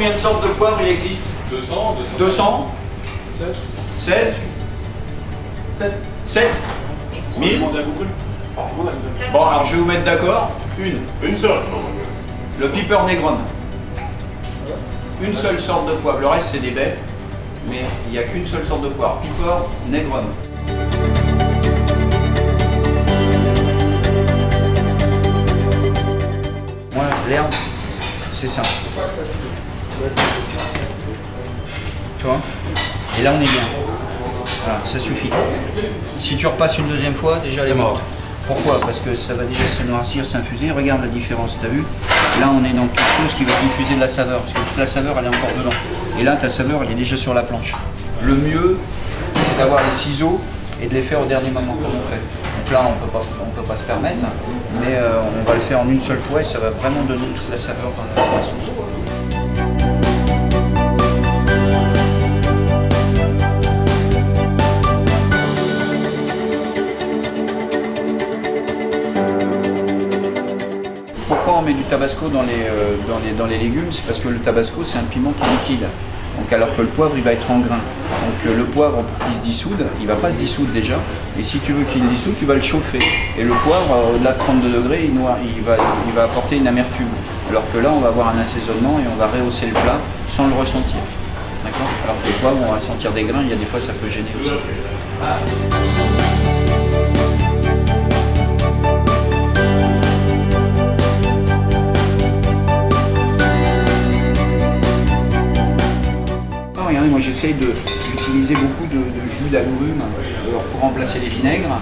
combien de sortes de poivre il existe? 200, 200 16 16 7 7 1000. Bon, alors je vais vous mettre d'accord. Une seule. Le Piper Negron. Une seule sorte de poivre. Le reste, c'est des baies. Mais il n'y a qu'une seule sorte de poivre. Piper Negron. Moi, l'herbe, c'est ça. Tu vois? Et là, on est bien. Voilà, ça suffit. Si tu repasses une deuxième fois, déjà elle est morte. Pourquoi? Parce que ça va déjà se noircir, s'infuser. Regarde la différence, tu as vu? Là, on est dans quelque chose qui va diffuser de la saveur, parce que toute la saveur, elle est encore dedans. Et là, ta saveur, elle est déjà sur la planche. Le mieux, c'est d'avoir les ciseaux et de les faire au dernier moment, comme on fait. Donc là, on peut pas se permettre, mais on va le faire en une seule fois et ça va vraiment donner toute la saveur à la sauce. Pourquoi on met du tabasco dans les légumes? C'est parce que le tabasco, c'est un piment qui est liquide. Donc, alors que le poivre, il va être en grain. Donc le poivre, pour qu'il se dissoude, il ne va pas se dissoudre déjà. Et si tu veux qu'il dissoude, tu vas le chauffer. Et le poivre, au-delà de 32 degrés, il va apporter une amertume. Alors que là, on va avoir un assaisonnement et on va rehausser le plat sans le ressentir. D'accord? Alors que le poivre, on va sentir des grains, il y a des fois, ça peut gêner aussi. Regardez, moi j'essaye d'utiliser beaucoup de jus d'agrumes pour remplacer les vinaigres,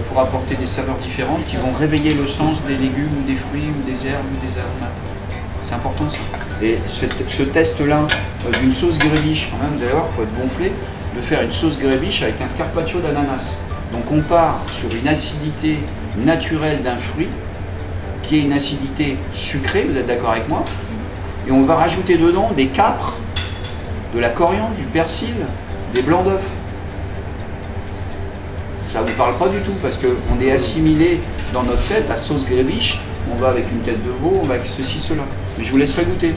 pour apporter des saveurs différentes qui vont réveiller le sens des légumes ou des fruits ou des herbes ou des aromates. C'est important ça. Et ce test-là d'une sauce grébiche, quand même, vous allez voir, il faut être gonflé, de faire une sauce grébiche avec un carpaccio d'ananas. Donc on part sur une acidité naturelle d'un fruit, qui est une acidité sucrée, vous êtes d'accord avec moi? Et on va rajouter dedans des capres, de la coriandre, du persil, des blancs d'œufs. Ça ne vous parle pas du tout parce qu'on est assimilé dans notre tête à sauce grébiche. On va avec une tête de veau, on va avec ceci, cela. Mais je vous laisserai goûter.